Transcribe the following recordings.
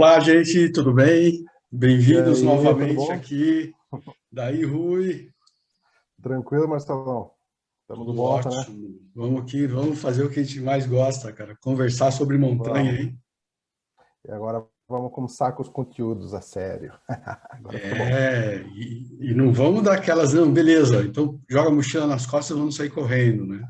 Olá, gente, tudo bem? E Bem-vindos aí, tudo novamente bom? aqui. Daí, Rui, Tranquilo, Marcelão? Estamos de tudo volta, né? ótimo. Vamos aqui, vamos fazer o que a gente mais gosta, cara, conversar sobre montanha, Vamos. hein? E agora vamos começar com os conteúdos a sério. Agora fica bom. E não vamos dar aquelas, não, beleza, então joga a mochila nas costas e vamos sair correndo, né?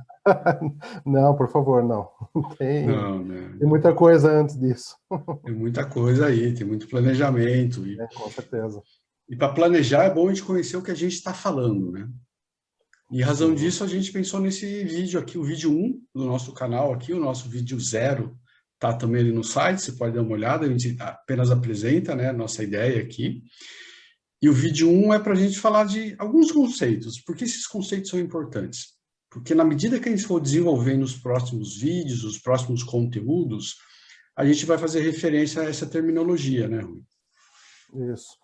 Não, por favor, não. Tem, Não, né? tem muita coisa antes disso. Tem muita coisa aí, tem muito planejamento. É, com certeza. E para planejar é bom a gente conhecer o que a gente está falando, né? E em razão Sim. disso, a gente pensou nesse vídeo aqui, o vídeo um do nosso canal aqui, o nosso vídeo zero tá também ali no site, você pode dar uma olhada, a gente apenas apresenta, né, a nossa ideia aqui. E o vídeo um é para a gente falar de alguns conceitos. Por que esses conceitos são importantes? Porque na medida que a gente for desenvolvendo os próximos vídeos, os próximos conteúdos, a gente vai fazer referência a essa terminologia, né, Rui? Isso.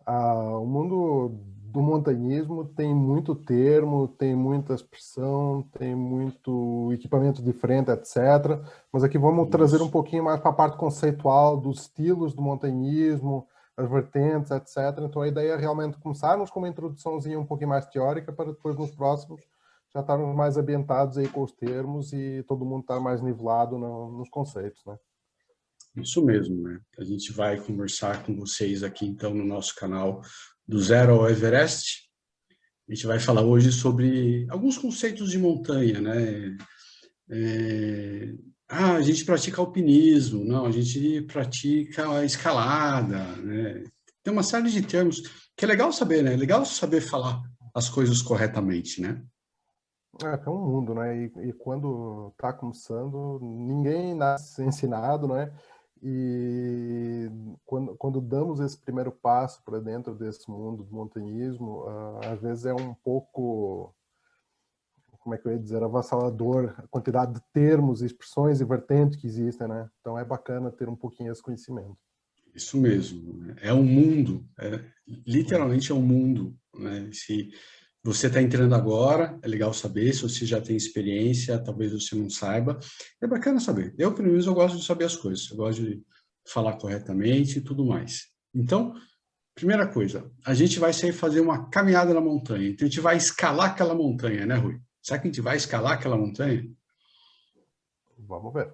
O mundo do montanhismo tem muito termo, tem muita expressão, tem muito equipamento diferente, etc. Mas aqui vamos trazer um Isso. pouquinho mais para a parte conceitual dos estilos do montanhismo, as vertentes, etc. Então a ideia é realmente começarmos com uma introduçãozinha um pouquinho mais teórica para depois nos próximos já estarmos mais ambientados aí com os termos e todo mundo estar mais nivelado nos conceitos, né? Isso mesmo, né? A gente vai conversar com vocês aqui, então, no nosso canal do Zero ao Everest. A gente vai falar hoje sobre alguns conceitos de montanha, né? A gente pratica alpinismo, não, a gente pratica a escalada, né? Tem uma série de termos que é legal saber, né? É legal saber falar as coisas corretamente, né? É um mundo, né? E quando está começando, ninguém nasce ensinado, né? E quando damos esse primeiro passo para dentro desse mundo do montanhismo, às vezes é um pouco, como é que eu ia dizer, avassalador a quantidade de termos, expressões e vertentes que existem, né? Então é bacana ter um pouquinho esse conhecimento. Isso mesmo, né? É um mundo, Hum. literalmente é um mundo, né? Se você está entrando agora, é legal saber, se você já tem experiência, talvez você não saiba, é bacana saber. Eu, pelo menos, eu gosto de saber as coisas, eu gosto de falar corretamente e tudo mais. Então, primeira coisa, a gente vai sair fazer uma caminhada na montanha, então a gente vai escalar aquela montanha, né, Rui? Será que a gente vai escalar aquela montanha? Vamos ver.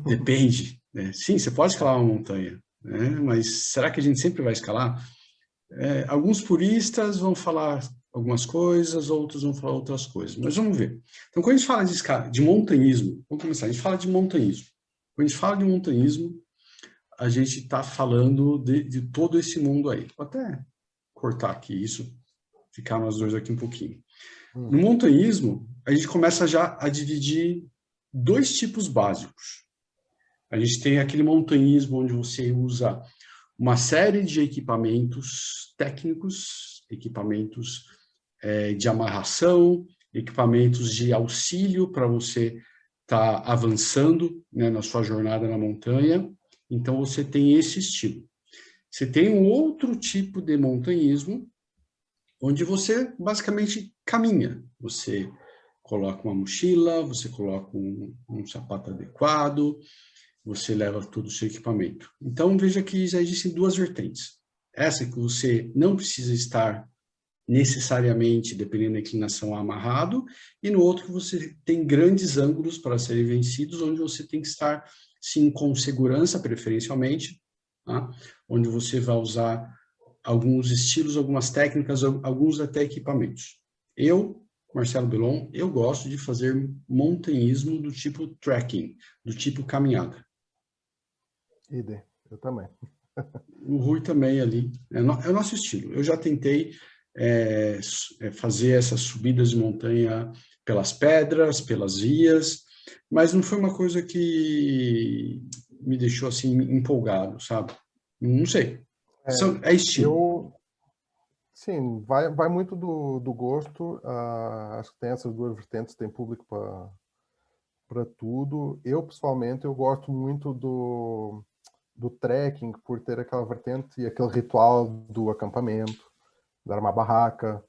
Depende, né? Sim, você pode escalar uma montanha, né? Mas será que a gente sempre vai escalar? Alguns puristas vão falar algumas coisas, outros vão falar outras coisas, mas vamos ver. Então, quando a gente fala de montanhismo, vamos começar, a gente fala de montanhismo. Quando a gente fala de montanhismo, a gente está falando de todo esse mundo aí. Vou até cortar aqui isso, ficar nós dois aqui um pouquinho. No Hum. montanhismo, a gente começa já a dividir dois tipos básicos. A gente tem aquele montanhismo onde você usa uma série de equipamentos técnicos, equipamentos de amarração, equipamentos de auxílio para você estar avançando, né, na sua jornada na montanha. Então, você tem esse estilo. Você tem um outro tipo de montanhismo, onde você basicamente caminha. Você coloca uma mochila, você coloca um sapato adequado, você leva todo o seu equipamento. Então, veja que já existem duas vertentes. Essa que você não precisa estar necessariamente, dependendo da inclinação, amarrado, e no outro que você tem grandes ângulos para serem vencidos, onde você tem que estar, sim, com segurança, preferencialmente, tá? Onde você vai usar alguns estilos, algumas técnicas, alguns até equipamentos. Eu, Marcelo Belon, eu gosto de fazer montanhismo do tipo trekking, do tipo caminhada. Idem, eu também. O Rui também ali, é o nosso estilo. Eu já tentei fazer essas subidas de montanha pelas pedras, pelas vias, mas não foi uma coisa que me deixou assim empolgado, sabe? Não sei. É estilo. Eu, sim, vai muito do gosto. Acho que tem essas duas vertentes, tem público para tudo. Eu, pessoalmente, eu gosto muito do trekking, por ter aquela vertente e aquele ritual do acampamento, dar uma barraca,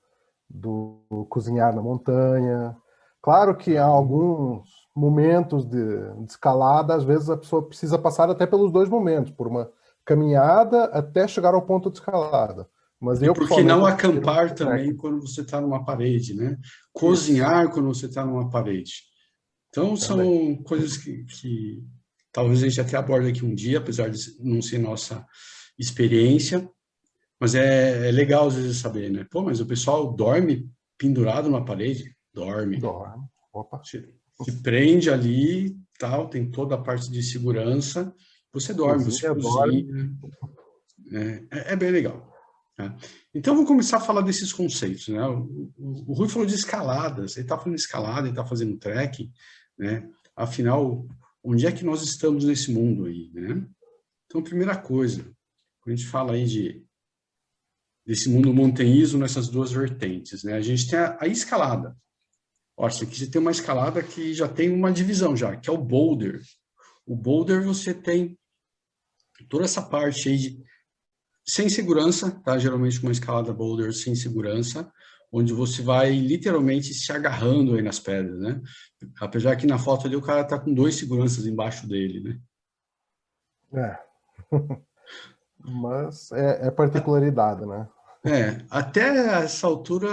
do cozinhar na montanha. Claro que há alguns momentos de escalada, às vezes a pessoa precisa passar até pelos dois momentos, por uma caminhada até chegar ao ponto de escalada. Mas E eu, por que não pessoalmente, acampar prefiro também trekking. quando você está numa parede, né? Isso, Cozinhar quando você está numa parede. Então, também. são coisas que talvez a gente até aborde aqui um dia, apesar de não ser nossa experiência, mas é legal às vezes saber, né? Pô, mas o pessoal dorme pendurado na parede? Dorme. Dorme. Opa. Se prende ali, tal, tem toda a parte de segurança, você dorme, você Cozinha, dorme. cozinha, é bem legal. Né? Então, vamos começar a falar desses conceitos. Né? O Rui falou de escaladas, ele está falando de escalada, ele está fazendo trekking, né? Afinal, onde é que nós estamos nesse mundo aí? Né? Então, primeira coisa, quando a gente fala aí desse mundo montanhismo nessas duas vertentes, né? A gente tem a escalada. Olha, aqui você tem uma escalada que já tem uma divisão já, que é o boulder. O boulder você tem toda essa parte aí sem segurança, tá? Geralmente uma escalada boulder sem segurança, onde você vai literalmente se agarrando aí nas pedras, né? Apesar que na foto ali o cara tá com 2 seguranças embaixo dele, né? É. Mas é particularidade, né? Até essa altura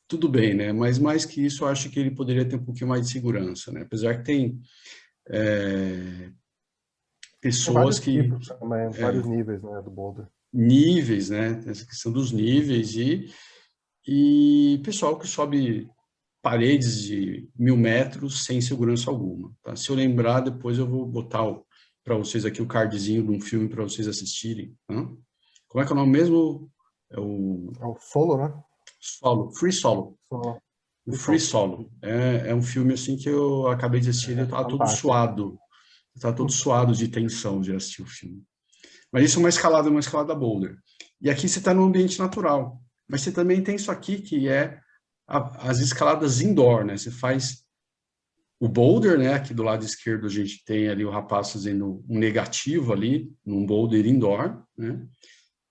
tudo bem, né? Mas mais que isso, eu acho que ele poderia ter um pouquinho mais de segurança, né? Apesar que tem Tem pessoas vários que tipos também, vários níveis, né, do boulder. níveis, né? Tem essa questão dos níveis e pessoal que sobe paredes de 1.000 metros sem segurança alguma. Tá? Se eu lembrar, depois eu vou botar para vocês aqui o cardzinho de um filme para vocês assistirem. Tá? Como é que é o nome mesmo? É o É o solo, né? Solo, Free Solo. Solo. O E Free solo. Solo. É um filme assim que eu acabei de assistir e eu É estava todo fantástico. suado. Eu estava todo suado de tensão de assistir o filme. Mas isso é uma escalada boulder. E aqui você está no ambiente natural. Mas você também tem isso aqui, que é as escaladas indoor, né? Você faz o boulder, né? Aqui do lado esquerdo a gente tem ali o rapaz fazendo um negativo ali, num boulder indoor, né?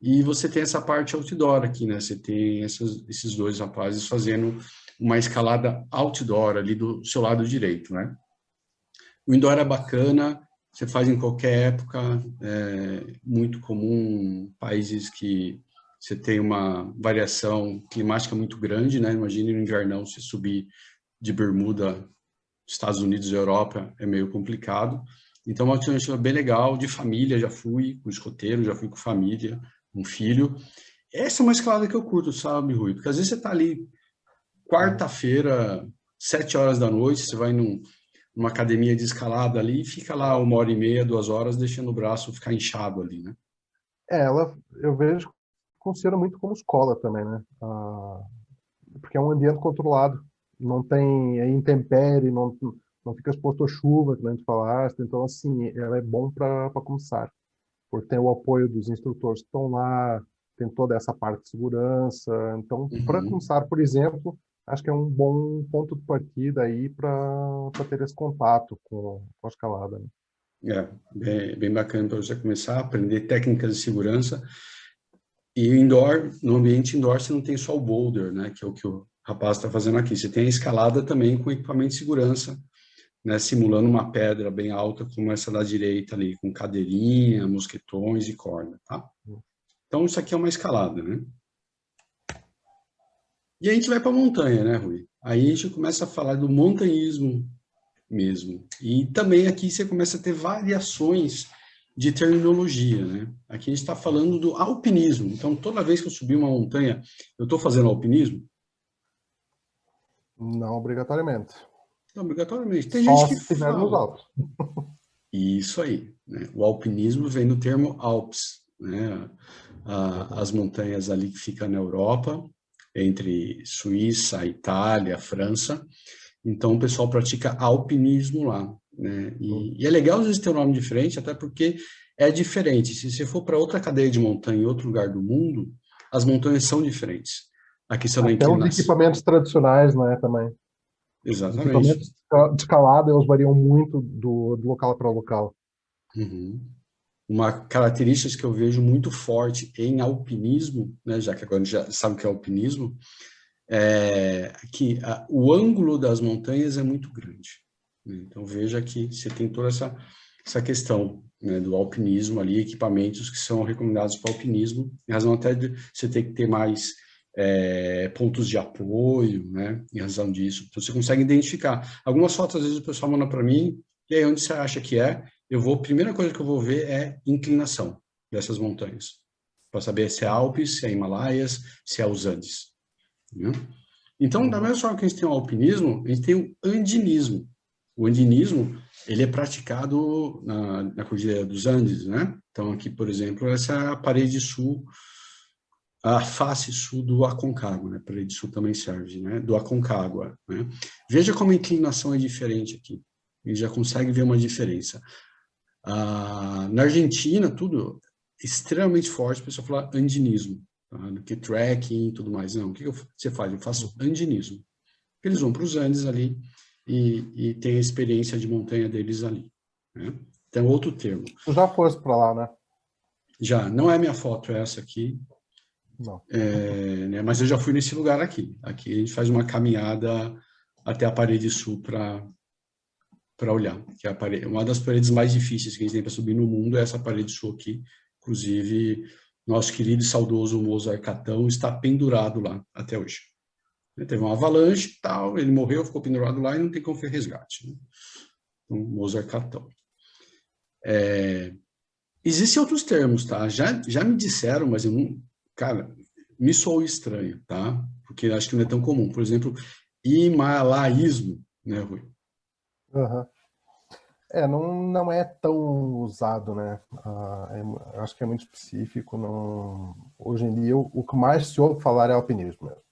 E você tem essa parte outdoor aqui, né? Você tem esses dois rapazes fazendo uma escalada outdoor ali do seu lado direito, né? O indoor é bacana, você faz em qualquer época, é muito comum, países que você tem uma variação climática muito grande, né? Imagine no invernão, se subir de bermuda, Estados Unidos e Europa, é meio complicado. Então, uma alternativa bem legal, de família, já fui com escoteiro, já fui com família, um filho. Essa é uma escalada que eu curto, sabe, Rui? Porque às vezes você está ali, quarta-feira, 7 horas da noite, você vai numa academia de escalada ali e fica lá 1 hora e meia, 2 horas, deixando o braço ficar inchado ali, né? Ela, eu vejo, funciona muito como escola também, né? Porque é um ambiente controlado. Não tem intempérie, não fica exposto à chuva, que a gente falaste. Então, assim, ela é bom para começar. Porque tem o apoio dos instrutores que estão lá, tem toda essa parte de segurança. Então, para Uhum. começar, por exemplo, acho que é um bom ponto de partida aí para ter esse contato com a escalada, né? Bem bacana para você começar a aprender técnicas de segurança. E indoor, no ambiente indoor, você não tem só o boulder, né? Que é o que o rapaz está fazendo aqui. Você tem a escalada também com equipamento de segurança, né? Simulando uma pedra bem alta, como essa da direita ali, com cadeirinha, mosquetões e corda, tá? Então, isso aqui é uma escalada, né? E a gente vai para a montanha, né, Rui? Aí a gente começa a falar do montanhismo mesmo. E também aqui você começa a ter variações de terminologia, né? Aqui a gente está falando do alpinismo. Então, toda vez que eu subir uma montanha, eu estou fazendo alpinismo? Não obrigatoriamente. Não, obrigatoriamente. Tem gente Só que se estiver nos fala. altos. Isso aí, né? O alpinismo vem do termo Alpes, né? As montanhas ali que ficam na Europa, entre Suíça, Itália, França. Então, o pessoal pratica alpinismo lá, né? E é legal às vezes ter um nome diferente, até porque é diferente. Se você for para outra cadeia de montanha em outro lugar do mundo, as montanhas são diferentes. A questão da Até os inclinação. equipamentos tradicionais, né, também. Os Exatamente. equipamentos de escalada, eles variam muito do local para local. Uhum. Uma característica que eu vejo muito forte em alpinismo, né, já que agora a gente já sabe o que é alpinismo, é que o ângulo das montanhas é muito grande, né? Então veja que você tem toda essa essa questão, né, do alpinismo ali, equipamentos que são recomendados para alpinismo, em razão até de você ter que ter mais pontos de apoio, né, em razão disso. Então, você consegue identificar. Algumas fotos, às vezes, o pessoal manda para mim, e aí, onde você acha que é? A primeira coisa que eu vou ver é inclinação dessas montanhas, para saber se é Alpes, se é Himalaias, se é os Andes. Né? Então, da mesma forma que a gente tem o alpinismo, a gente tem o andinismo. O andinismo, ele é praticado na Cordilheira dos Andes, né? Então, aqui, por exemplo, essa é a parede sul, a face sul do Aconcagua, né? A parede sul também serve, né? Do Aconcagua, né? Veja como a inclinação é diferente aqui. A gente já consegue ver uma diferença. Na Argentina, tudo extremamente forte, a pessoa fala andinismo, tá? Do que trekking e tudo mais. Não, o que você faz? Eu faço andinismo. Eles vão para os Andes ali e tem a experiência de montanha deles ali. Né? Tem outro termo. Tu já foste para lá, né? Já, não é minha foto essa aqui, Não. né, mas eu já fui nesse lugar aqui. Aqui a gente faz uma caminhada até a parede sul para olhar. Que é uma das paredes mais difíceis que a gente tem para subir no mundo é essa parede sul aqui. Inclusive, nosso querido e saudoso Mozart Catão está pendurado lá até hoje. Teve uma avalanche e tal, ele morreu, ficou pendurado lá e não tem como fazer resgate. Né? Então, Mozart Catão. Existem outros termos, tá? Já me disseram, mas eu não... Cara, me soou estranho, tá? Porque acho que não é tão comum. Por exemplo, himalaísmo, né, Rui? Uhum. Não é tão usado, né? Acho que é muito específico. Não... Hoje em dia, o que mais se ouve falar é alpinismo mesmo.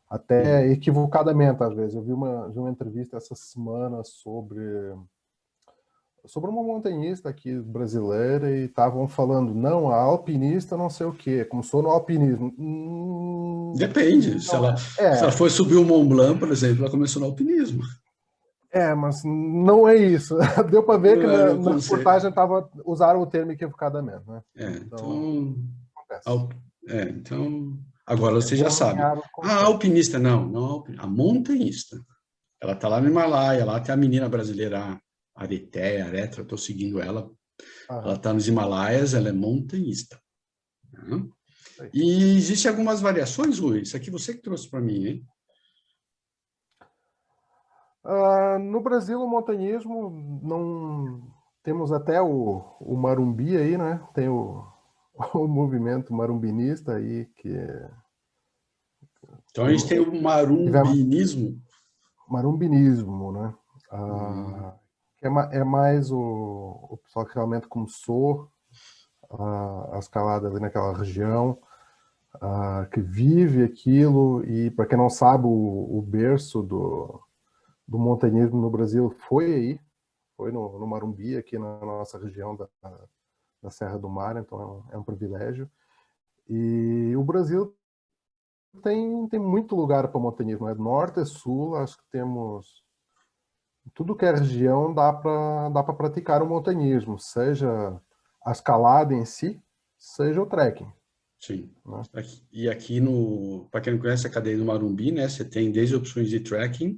Até equivocadamente, às vezes. Eu vi uma entrevista essa semana sobre uma montanhista aqui brasileira e estavam falando, não, a alpinista não sei o quê, começou no alpinismo. Depende. Se ela for subir o Mont Blanc, por exemplo, ela começou no alpinismo. Mas não é isso. Deu para ver que na conceito. reportagem usaram o termo equivocadamente, né? Então, agora você já sabe. A alpinista, não, a montanhista. Ela está lá no Himalaia, lá tem a menina brasileira, a Aretra, estou seguindo ela. Ela está nos Himalaias, ela é montanhista. Né? E existem algumas variações, Rui. Isso aqui você que trouxe para mim, hein? No Brasil, o montanhismo, não temos até o Marumbi aí, né? Tem o movimento marumbinista aí, que Então, a gente tem o marumbinismo. Marumbinismo, né? É mais o pessoal que realmente começou a escalada ali naquela região, que vive aquilo, e para quem não sabe, o berço do montanhismo no Brasil foi aí, foi no Marumbi, aqui na nossa região da Serra do Mar, então é um privilégio. E o Brasil tem muito lugar para montanhismo, né? Norte e sul, acho que temos tudo que é região, dá para praticar o montanhismo, seja a escalada em si, seja o trekking. Sim. Né? E aqui, para quem não conhece a cadeia do Marumbi, né, você tem desde opções de trekking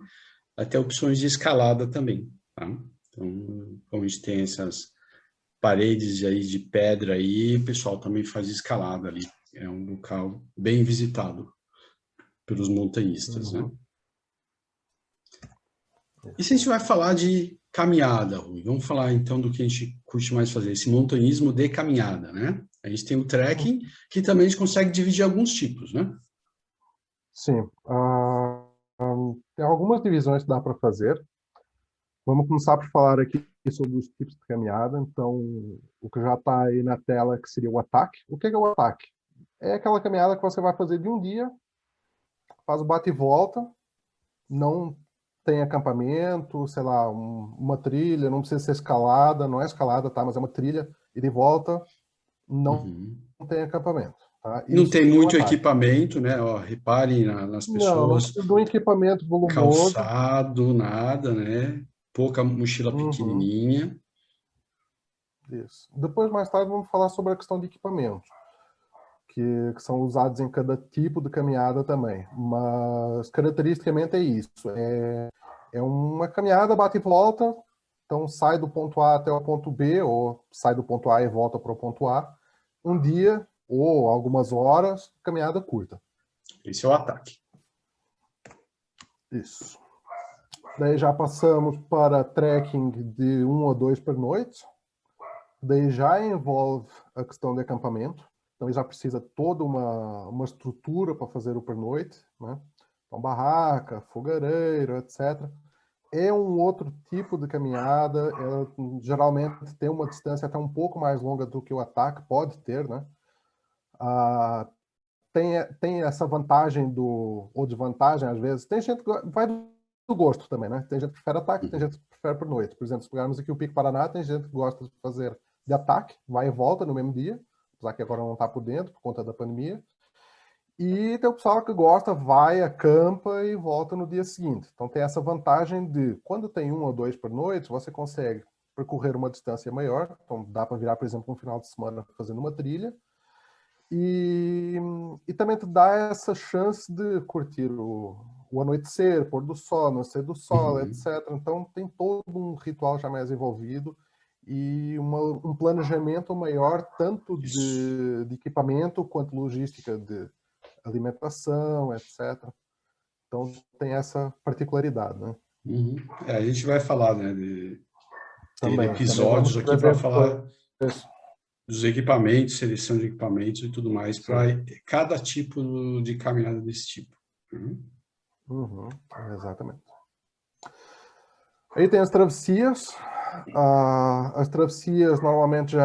até opções de escalada também. Tá? Então, como a gente tem essas paredes aí de pedra aí, o pessoal também faz escalada ali. É um local bem visitado pelos montanhistas, né? E se a gente vai falar de caminhada, Rui? Vamos falar então do que a gente curte mais fazer, esse montanhismo de caminhada, né? A gente tem o trekking, que também a gente consegue dividir alguns tipos, né? Sim. Tem algumas divisões que dá para fazer. Vamos começar por falar aqui sobre os tipos de caminhada. Então, o que já está aí na tela, que seria o ataque. O que é o ataque? É aquela caminhada que você vai fazer de um dia, faz o bate e volta, não tem acampamento, sei lá, uma trilha, não precisa ser escalada, não é escalada, tá? Mas é uma trilha, e de volta, não tem acampamento. Tá? Não tem seria o muito ataque. equipamento, né? Ó, reparem nas Não pessoas. precisa de um equipamento volumoso. Calçado, nada, né? Pouca mochila pequenininha. Isso. Depois, mais tarde, vamos falar sobre a questão de equipamentos, que são usados em cada tipo de caminhada também. Mas, caracteristicamente, é isso. É uma caminhada bate e volta, Então, sai do ponto A até o ponto B, ou sai do ponto A e volta para o ponto A, um dia ou algumas horas, caminhada curta. Esse é o ataque. Isso. Daí já passamos para trekking de 1 ou 2 pernoites. Daí já envolve a questão de acampamento. Então já precisa toda uma estrutura para fazer o pernoite, né? Então barraca, fogareiro, etc. É um outro tipo de caminhada. Ela geralmente tem uma distância até um pouco mais longa do que o ataque pode ter, né? Ah, tem essa vantagem ou desvantagem às vezes. Tem gente que vai do gosto também, né? Tem gente que prefere ataque, tem gente que prefere por noite. Por exemplo, se pegarmos aqui o Pico Paraná, tem gente que gosta de fazer de ataque, vai e volta no mesmo dia, apesar que agora não está por dentro por conta da pandemia. E tem o pessoal que gosta, vai, acampa e volta no dia seguinte. Então tem essa vantagem de, quando tem 1 ou 2 por noite, você consegue percorrer uma distância maior. Então dá para virar, por exemplo, um final de semana fazendo uma trilha. E também te dá essa chance de curtir o anoitecer, pôr do sol, nascer do sol, etc. Então tem todo um ritual já mais envolvido e um planejamento maior, tanto de equipamento quanto logística de alimentação, etc. Então tem essa particularidade, né? A gente vai falar, né, de ter Também episódios vamos aqui trazer para depois falar isso. dos equipamentos, seleção de equipamentos e tudo mais, para cada tipo de caminhada desse tipo. Exatamente. Aí tem as travessias. As travessias normalmente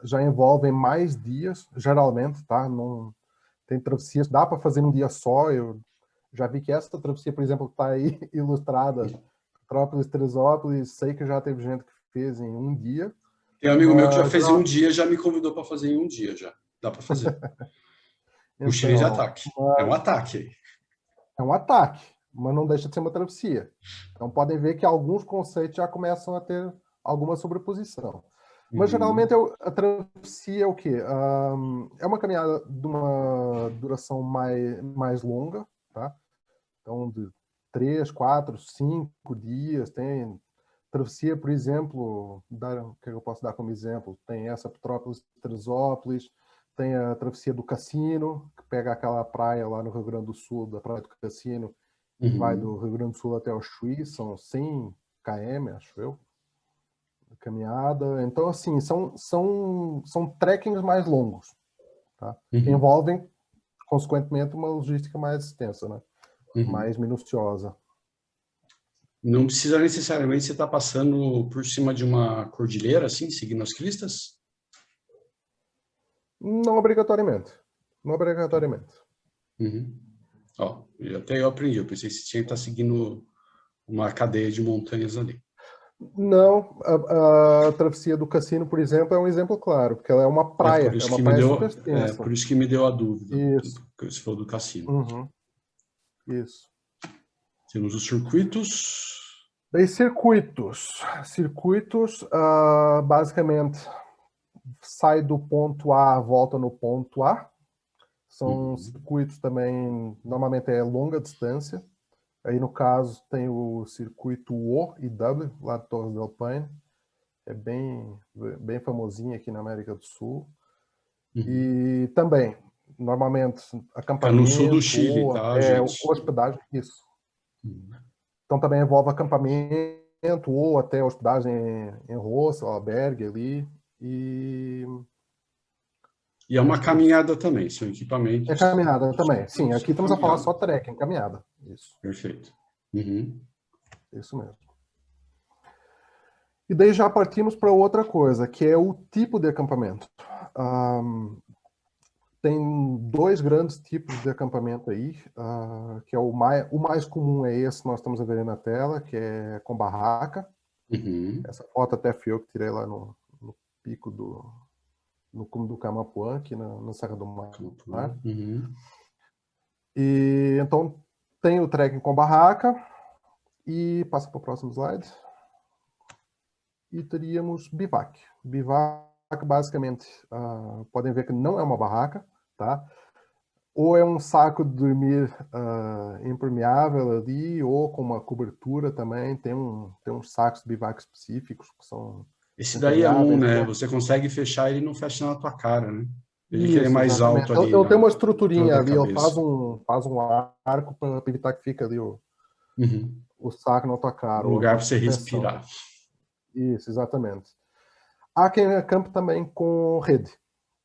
já envolvem mais dias, geralmente, tá? Não, tem travessias, dá para fazer um dia só. Eu já vi que essa travessia, por exemplo, está aí ilustrada, Petrópolis, Teresópolis, sei que já teve gente que fez em um dia. Tem um amigo meu que já fez em um dia, já me convidou para fazer em um dia, já. Dá para fazer. Mochilinha de Então, ataque. É um ataque aí. é um ataque, mas não deixa de ser uma travessia. Então podem ver que alguns conceitos já começam a ter alguma sobreposição. Mas geralmente a travessia é o quê? É uma caminhada de uma duração mais longa, tá? Então de 3, 4, 5 dias. Tem travessia, por exemplo, o que eu posso dar como exemplo? Tem essa Petrópolis, Teresópolis, tem a travessia do Cassino, que pega aquela praia lá no Rio Grande do Sul, da Praia do Cassino, e vai do Rio Grande do Sul até o Chuí, são 100 km, acho eu, de caminhada. Então, assim, são trekkings mais longos, tá? Que envolvem, consequentemente, uma logística mais extensa, né? Mais minuciosa. Não precisa necessariamente você estar passando por cima de uma cordilheira, assim, seguindo as clistas? Não obrigatoriamente. Não obrigatoriamente. Ó, até eu aprendi, eu pensei que você tinha que estar seguindo uma cadeia de montanhas ali. Não, a travessia do Cassino, por exemplo, é um exemplo claro, porque ela é uma praia super extensa. Por isso que me deu a dúvida, Isso. que você falou do cassino. Isso. Temos os circuitos. Daí circuitos. Circuitos, basicamente, sai do ponto A, volta no ponto A. São circuitos também, normalmente é longa distância. Aí, no caso, tem o circuito O e W, lá de Torres del Paine. É bem famosinho aqui na América do Sul. E também, normalmente, Fica no sul do acampamento Chile, ou tá, até gente? hospedagem. Isso. Então também envolve acampamento ou até hospedagem em hostel, albergue ali. E é uma caminhada também, são é equipamentos. caminhada também. Sim, aqui São estamos a falar caminhada. só trekking, caminhada. Isso. Perfeito. Isso mesmo. E daí já partimos para outra coisa, que é o tipo de acampamento. Tem 2 grandes tipos de acampamento aí, que é o mais comum é esse que nós estamos a ver na tela, que é com barraca. Essa foto até fui eu que tirei lá no pico no cume do Camapuã, aqui na Serra do Mar. E então tem o trekking com barraca, e passa para o próximo slide. E teríamos bivac. Bivac, basicamente, podem ver que não é uma barraca, tá? ou é um saco de dormir impermeável ali, ou com uma cobertura também. Tem uns sacos de bivac específicos que são Esse daí é um, impermeáveis. né? Você consegue fechar ele e não fecha na tua cara, né? Ele que ele é Isso, mais exatamente. alto ali Eu na tenho uma altura estruturinha da ali, ele cabeça. faz um arco para evitar que fique ali Uhum. o saco na tua cara, Um ou lugar a para você proteção. respirar. Isso, exatamente. Há quem acampe também com rede.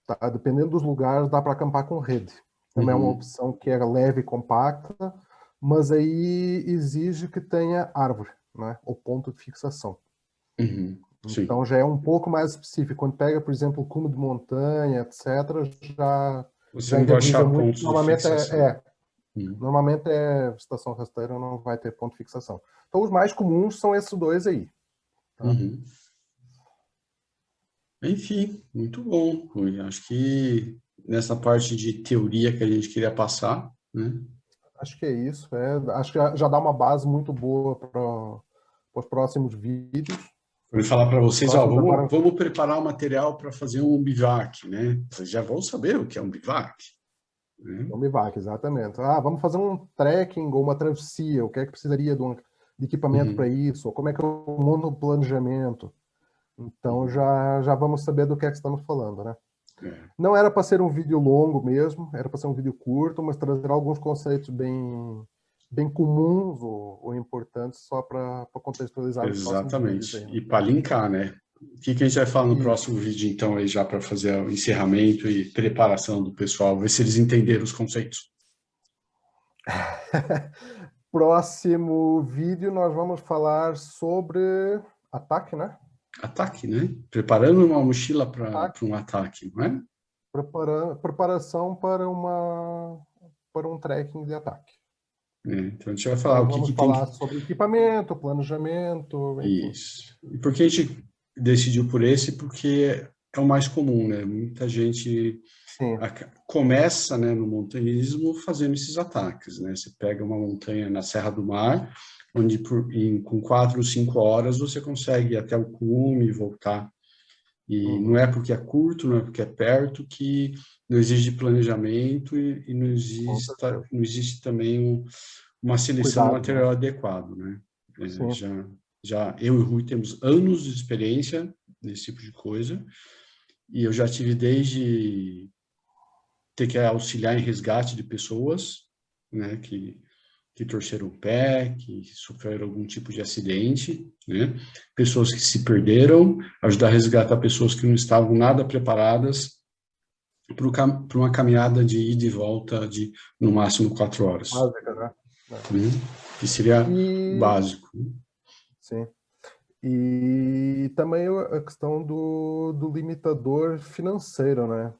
Tá? Dependendo dos lugares, dá para acampar com rede. Também é uma Uhum. opção que é leve e compacta, mas aí exige que tenha árvore, né? Ou ponto de fixação. Uhum. Sim. Então já é um pouco mais específico. Quando pega, por exemplo, o cume de montanha, etc., Você já não pode inviabiliza achar muito. pontos de fixação. Uhum. Normalmente é estação rasteira, não vai ter ponto de fixação. Então os mais comuns são esses dois aí. Tá? Uhum. Enfim, muito bom, Rui. Acho que nessa parte de teoria que a gente queria passar, né? Acho que é isso. Acho que já dá uma base muito boa para os próximos vídeos. Vou falar para Os vocês, ó, próximos agora vamos preparar o material para fazer um bivac, né? Vocês já vão saber o que é um bivac, né? é um bivac, exatamente. Vamos fazer um trekking ou uma travessia. O que é que precisaria de equipamento para Uhum. isso? Ou como é que eu monto um planejamento? Então Uhum. já vamos saber do que é que estamos falando, né? É. Não era para ser um vídeo longo mesmo, era para ser um vídeo curto, mas trazer alguns conceitos bem comuns ou importantes só para contextualizar os próximos vídeos Exatamente. aí, né? E para linkar, né? O que a gente vai falar no Isso. próximo vídeo, então, aí já para fazer o encerramento e preparação do pessoal, ver se eles entenderam os conceitos. Próximo vídeo nós vamos falar sobre ataque, né? Ataque, né? Preparando uma mochila para Ataque. um ataque, não é? Preparação para um trekking de ataque. É, então a gente vai falar Então o que vamos tem falar que. sobre equipamento, planejamento, enfim. Isso. E por que a gente decidiu por esse? Porque é o mais comum, né? Muita gente Sim. começa, né, no montanhismo fazendo esses ataques, né? Você pega uma montanha na Serra do Mar, onde com 4 ou 5 horas você consegue ir até o cume e voltar. E não Uhum. é porque é curto, não é porque é perto, que não exige planejamento e Com certeza. não existe também uma seleção do Cuidado, né? material adequado, né? Sim. Já eu e o Rui temos anos de experiência nesse tipo de coisa, e eu já tive desde ter que auxiliar em resgate de pessoas, né, que torceram o pé, que sofreram algum tipo de acidente, né, pessoas que se perderam, ajudar a resgatar pessoas que não estavam nada preparadas para uma caminhada de ida e volta de no máximo 4 horas, Básica, né? É. né, que seria E básico. sim. E também a questão do limitador financeiro, né?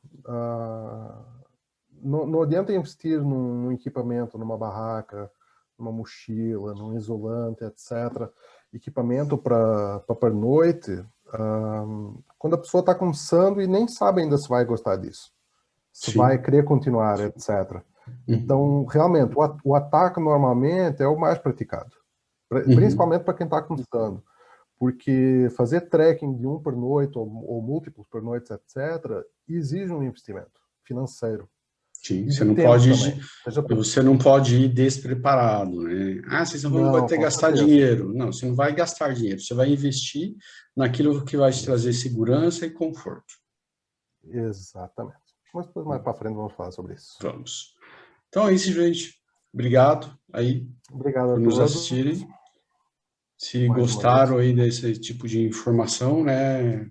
Não adianta investir num equipamento, numa barraca, numa mochila, num isolante, etc. Equipamento para pernoite, quando a pessoa está começando e nem sabe ainda se vai gostar disso, se vai Sim. querer continuar, etc. Uhum. Então, realmente, o ataque normalmente é o mais praticado, Uhum. principalmente para quem está começando. Porque fazer trekking de um pernoite ou múltiplos pernoites, etc., exige um investimento financeiro Sim, e de tempo também. você não pode ir despreparado, né? Vocês vai Não, ter que com gastar certeza. dinheiro. Não, você não vai gastar dinheiro, você vai investir naquilo que vai te Isso, trazer segurança e conforto. exatamente. Mas depois, mais para frente, vamos falar sobre isso. Vamos. Então é isso, gente. Obrigado aí Obrigado a por nos todos, assistirem. Se mais uma vez. gostaram aí desse tipo de informação, né,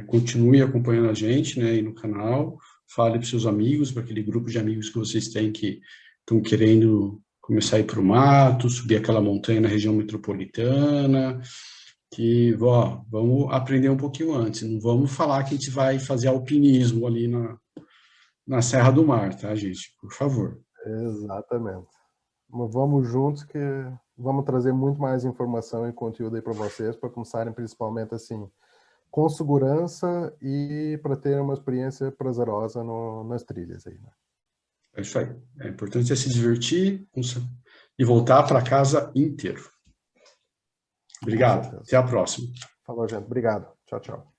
continue acompanhando a gente, né, aí no canal. Fale para seus amigos, para aquele grupo de amigos que vocês têm que estão querendo começar a ir para o mato, subir aquela montanha na região metropolitana, que, ó, vamos aprender um pouquinho antes. Não vamos falar que a gente vai fazer alpinismo ali na Serra do Mar, tá, gente? Por favor. Exatamente. Mas vamos juntos que vamos trazer muito mais informação e conteúdo aí para vocês, para começarem principalmente assim, com segurança e para ter uma experiência prazerosa nas trilhas aí, né? É isso aí. É importante se divertir e voltar para casa inteiro. Com Obrigado. Até certeza. a próxima. Falou, gente. Obrigado. Tchau, tchau.